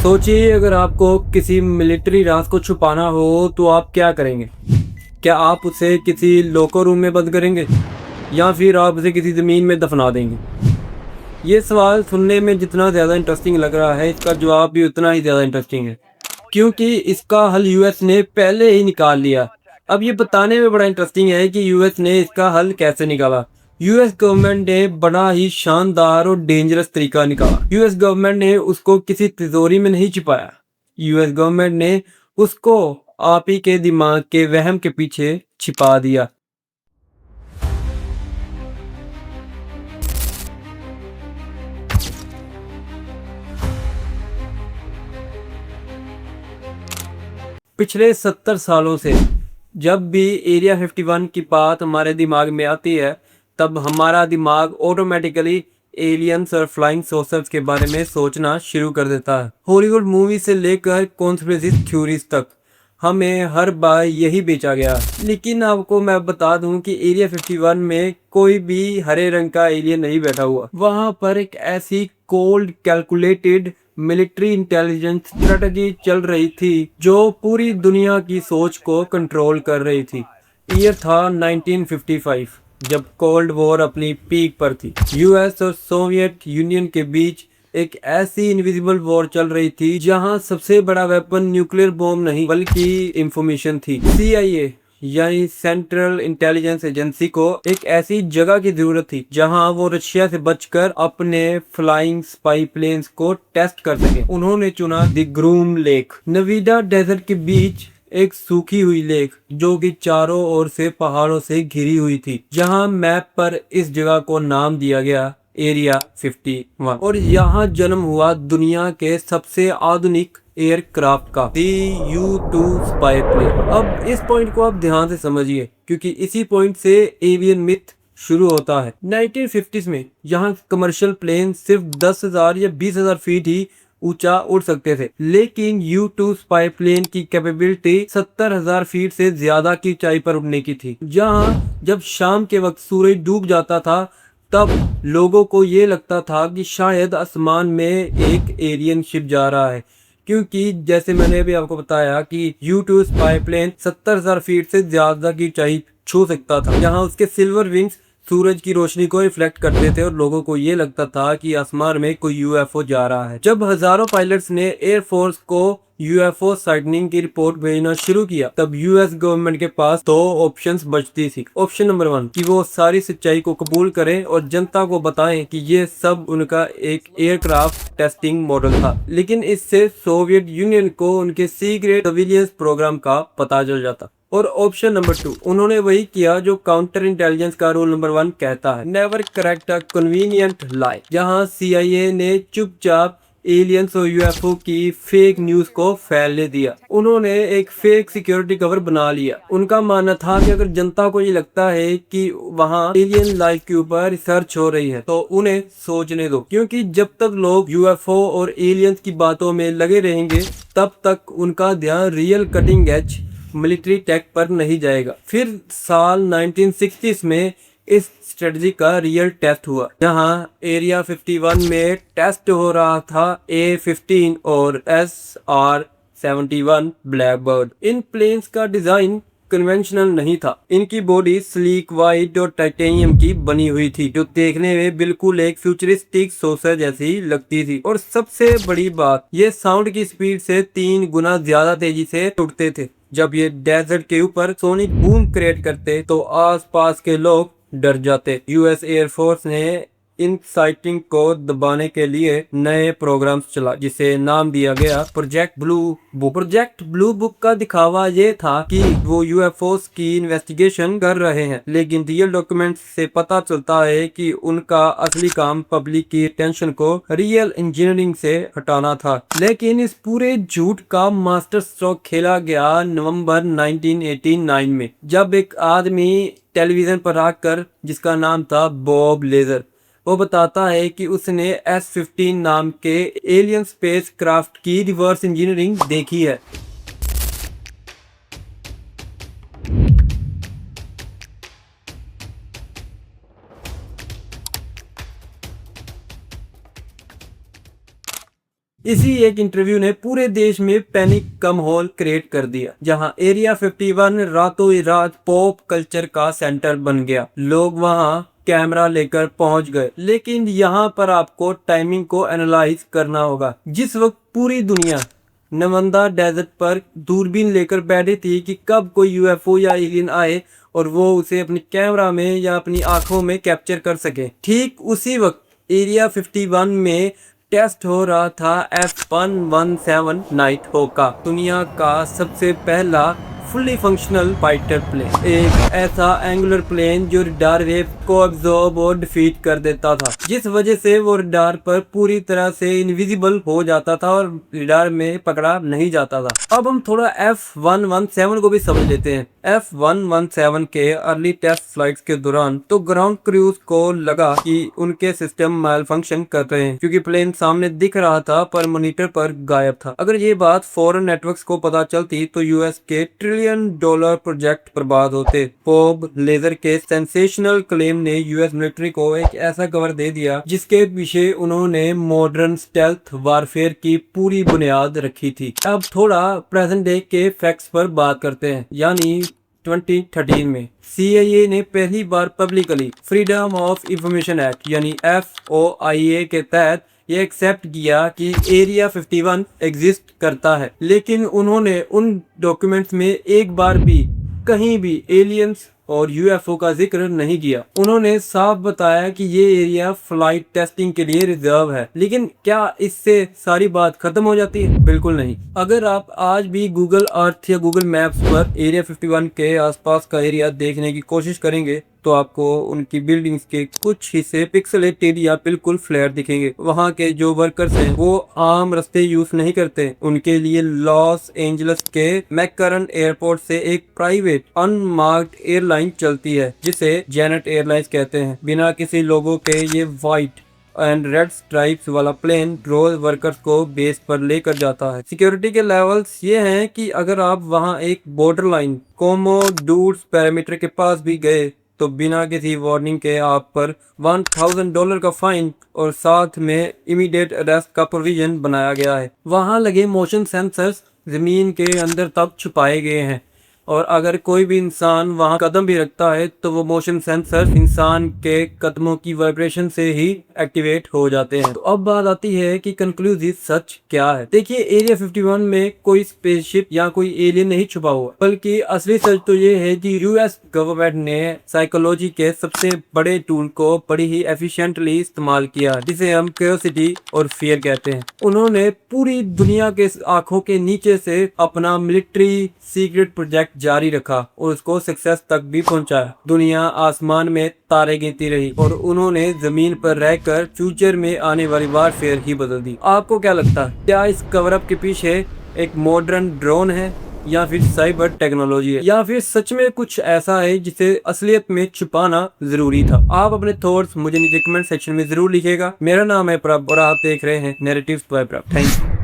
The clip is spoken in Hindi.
सोचिए अगर आपको किसी मिलिट्री राज को छुपाना हो तो आप क्या करेंगे? क्या आप उसे किसी लॉकर रूम में बंद करेंगे या फिर आप उसे किसी ज़मीन में दफना देंगे? ये सवाल सुनने में जितना ज़्यादा इंटरेस्टिंग लग रहा है, इसका जवाब भी उतना ही ज़्यादा इंटरेस्टिंग है, क्योंकि इसका हल यूएस ने पहले ही निकाल लिया। अब ये बताने में बड़ा इंटरेस्टिंग है कि यूएस ने इसका हल कैसे निकाला। यूएस गवर्नमेंट ने बड़ा ही शानदार और डेंजरस तरीका निकाला। यूएस गवर्नमेंट ने उसको किसी तिजोरी में नहीं छिपाया। यूएस गवर्नमेंट ने उसको आप ही के दिमाग के वहम के पीछे छिपा दिया। पिछले 70 सालों से जब भी एरिया 51 की बात हमारे दिमाग में आती है, तब हमारा दिमाग ऑटोमेटिकली एलियंस और फ्लाइंग सॉसर्स के बारे में सोचना शुरू कर देता है। हॉलीवुड मूवी से लेकर कॉन्स्पिरेसी थ्योरीज तक हमें हर बार यही बेचा गया। लेकिन आपको मैं बता दूं कि एरिया 51 में कोई भी हरे रंग का एलियन नहीं बैठा हुआ। वहां पर एक ऐसी cold calculated military intelligence strategy चल रही थी जो पूरी दुनिया की सोच को कंट्रोल कर रही थी। ईयर था 1955, जब कोल्ड वॉर अपनी पीक पर थी। यूएस और सोवियत यूनियन के बीच एक ऐसी इनविजिबल वॉर चल रही थी जहां सबसे बड़ा वेपन न्यूक्लियर बॉम्ब नहीं बल्कि इंफॉर्मेशन थी। सीआईए यानी सेंट्रल इंटेलिजेंस एजेंसी को एक ऐसी जगह की जरूरत थी जहां वो रशिया से बचकर अपने फ्लाइंग स्पाई प्लेन्स को टेस्ट कर सके। उन्होंने चुना द ग्रूम लेक, नवीडा डेजर्ट के बीच एक सूखी हुई लेक जो कि चारों ओर से पहाड़ों से घिरी हुई थी, जहां मैप पर इस जगह को नाम दिया गया एरिया 51। और यहाँ जन्म हुआ दुनिया के सबसे आधुनिक एयरक्राफ्ट का, U-2 स्पाई प्लेन। अब इस पॉइंट को आप ध्यान से समझिए, क्योंकि इसी पॉइंट से एवियन मिथ शुरू होता है। 1950s में यहाँ कमर्शियल प्लेन सिर्फ 10,000 या 20,000 फीट ही ऊंचा उड़ सकते थे, लेकिन U-2 स्पाई प्लेन की कैपेबिलिटी 70,000 फीट से ज्यादा की ऊंचाई पर उड़ने की थी। जहाँ जब शाम के वक्त सूरज डूब जाता था, तब लोगों को ये लगता था कि शायद आसमान में एक एलियन शिप जा रहा है, क्योंकि जैसे मैंने भी आपको बताया कि U-2 स्पाई प्लेन 70,000 फीट से ज्यादा की ऊंचाई छू सकता था। यहाँ उसके सिल्वर विंग्स सूरज की रोशनी को रिफ्लेक्ट करते थे और लोगों को ये लगता था कि आसमान में कोई यूएफओ जा रहा है। जब हजारों पायलट्स ने एयरफोर्स को यूएफओ साइटनिंग की रिपोर्ट भेजना शुरू किया, तब यूएस गवर्नमेंट के पास दो ऑप्शंस बचती थी। ऑप्शन नंबर 1 कि वो सारी सच्चाई को कबूल करें और जनता को बताएं कि ये सब उनका एक एयरक्राफ्ट टेस्टिंग मॉडल था, लेकिन इससे सोवियत यूनियन को उनके सीक्रेट सर्विलेंस प्रोग्राम का पता चल जाता। और ऑप्शन नंबर 2, उन्होंने वही किया जो काउंटर इंटेलिजेंस का रूल नंबर 1 कहता है, नेवर करेक्ट अ कन्वीनियंट लाई। जहां सीआईए ने चुपचाप एलियंस और यूएफओ की फेक न्यूज को फैलने दिया। उन्होंने एक फेक सिक्योरिटी कवर बना लिया। उनका मानना था कि अगर जनता को ये लगता है कि वहां एलियन लाइफ के ऊपर रिसर्च हो रही है तो उन्हें सोचने दो, क्योंकि जब तक लोग यूएफओ और एलियंस की बातों में लगे रहेंगे तब तक उनका ध्यान real cutting edge military tech पर नहीं जाएगा। फिर साल 1960s में इस स्ट्रेटजी का रियल टेस्ट हुआ, जहां एरिया 51 में टेस्ट हो रहा था A-15 और SR-71 ब्लैकबर्ड। इन प्लेन्स का डिजाइन कन्वेंशनल नहीं था। इनकी बॉडी स्लीक वाइट और टाइटेनियम की बनी हुई थी, जो देखने में बिल्कुल एक फ्यूचरिस्टिक सॉसर जैसी लगती थी। और सबसे बड़ी बात, ये साउंड की स्पीड से 3 गुना ज्यादा तेजी से उड़ते थे। जब ये डेजर्ट के ऊपर सोनिक बूम क्रिएट करते तो आसपास के लोग डर जाते। यूएस एयरफोर्स ने इन साइटिंग को दबाने के लिए नए प्रोग्राम्स चला, जिसे नाम दिया गया project blue book. Project blue book का दिखावा ये था कि वो यूएफओस की इन्वेस्टिगेशन कर रहे हैं, लेकिन रियल डॉक्यूमेंट्स से पता चलता है कि उनका असली काम पब्लिक की अटेंशन को रियल इंजीनियरिंग से हटाना था। लेकिन इस पूरे झूठ का मास्टर स्ट्रोक खेला गया नवंबर 1989 में, जब एक आदमी टेलीविजन पर आकर, जिसका नाम था बॉब लेजर, वो बताता है कि उसने S-15 नाम के एलियन स्पेस क्राफ्ट की रिवर्स इंजीनियरिंग देखी है। इसी एक इंटरव्यू ने पूरे देश में पैनिक का माहौल क्रिएट कर दिया, जहां एरिया 51 रातों ही रात पॉप कल्चर का सेंटर बन गया। लोग वहां कैमरा लेकर पहुंच गए, लेकिन यहाँ पर आपको टाइमिंग को एनालाइज करना होगा। जिस वक्त पूरी दुनिया नवंदा डेजर्ट पर दूरबीन लेकर बैठे थी कि कब कोई यूएफओ या एलियन आए और वो उसे अपनी कैमरा में या अपनी आंखों में कैप्चर कर सके, ठीक उसी वक्त एरिया 51 में टेस्ट हो रहा था F117 नाइट होक का, दुनिया का सबसे पहला फुल्ली फंक्शनल फाइटर प्लेन। एक ऐसा एंगुलर प्लेन जो रडार वेव को अब्सॉर्ब और डिफीट कर देता था, जिस वजह से वो रडार पर पूरी तरह से इनविजिबल हो जाता था और रडार में पकड़ा नहीं जाता था। अब हम थोड़ा F117 को भी समझ लेते हैं। F117 के अर्ली टेस्ट फ्लाइट्स के दौरान तो ग्राउंड क्रूज को लगा कि उनके सिस्टम मैल फंक्शन कर रहे हैं, क्योंकि प्लेन सामने दिख रहा था पर मॉनिटर पर गायब था। अगर ये बात फॉरेन नेटवर्क्स को पता चलती तो यूएस के $1 ट्रिलियन प्रोजेक्ट बर्बाद होते। पोब लेजर के सेंसेशनल क्लेम ने यूएस मिलिट्री को एक ऐसा कवर दे दिया जिसके पीछे उन्होंने मॉडर्न स्टेल्थ वारफेयर की पूरी बुनियाद रखी थी। अब थोड़ा प्रेजेंट डे के फैक्ट्स पर बात करते हैं। यानी 2013 में CIA ने पहली बार publicly freedom of information act यानी FOIA के तहत ये एक्सेप्ट किया कि एरिया 51 एग्जिस्ट करता है, लेकिन उन्होंने उन डॉक्यूमेंट्स में एक बार भी कहीं भी एलियंस और यूएफओ का जिक्र नहीं किया। उन्होंने साफ बताया कि ये एरिया फ्लाइट टेस्टिंग के लिए रिजर्व है। लेकिन क्या इससे सारी बात खत्म हो जाती है? बिल्कुल नहीं। अगर आप आज भी गूगल अर्थ या गूगल मैप्स पर एरिया 51 के आसपास का एरिया देखने की कोशिश करेंगे तो आपको उनकी बिल्डिंग्स के कुछ हिस्से पिक्सेलेटेड या बिल्कुल फ्लैट दिखेंगे। वहाँ के जो वर्कर्स हैं वो आम रास्ते यूज नहीं करते। उनके लिए लॉस एंजल्स के मैककरन एयरपोर्ट से एक प्राइवेट अनमार्क्ड एयरलाइन चलती है जिसे जेनेट एयरलाइंस कहते हैं। बिना किसी लोगों के ये व्हाइट एंड रेड स्ट्राइप्स वाला प्लेन रोज वर्कर्स को बेस पर लेकर जाता है। सिक्योरिटी के लेवल्स ये हैं कि अगर आप वहाँ एक बॉर्डर लाइन कोमोडोर्स पैरामीटर के पास भी गए तो बिना किसी वार्निंग के आप पर $1000 का फाइन और साथ में इमीडिएट अरेस्ट का प्रोविजन बनाया गया है। वहां लगे मोशन सेंसर्स जमीन के अंदर तक छुपाए गए हैं और अगर कोई भी इंसान वहां कदम भी रखता है तो वो मोशन सेंसर इंसान के कदमों की वाइब्रेशन से ही एक्टिवेट हो जाते हैं। तो अब बात आती है कि कंक्लूसिव सच क्या है। देखिए, एरिया 51 में कोई स्पेसशिप या कोई एलियन नहीं छुपा हुआ, बल्कि असली सच तो ये है कि यूएस गवर्नमेंट ने साइकोलॉजी के सबसे बड़े टूल को बड़ी ही एफिशिएंटली इस्तेमाल किया, जिसे हम क्यूरियोसिटी और फियर कहते हैं। उन्होंने पूरी दुनिया के आंखों के नीचे से अपना मिलिट्री सीक्रेट प्रोजेक्ट जारी रखा और उसको सक्सेस तक भी पहुंचाया। दुनिया आसमान में तारे गिनती रही और उन्होंने जमीन पर रहकर फ्यूचर में आने वाली वारफेयर ही बदल दी। आपको क्या लगता है, क्या इस कवर अप के पीछे एक मॉडर्न ड्रोन है या फिर साइबर टेक्नोलॉजी है, या फिर सच में कुछ ऐसा है जिसे असलियत में छुपाना जरूरी था? आप अपने थॉट्स मुझे नीचे कमेंट सेक्शन में जरूर लिखिएगा। मेरा नाम है प्रभ और आप देख रहे हैं नैरेटिव्स बाय प्रभ। Thank you.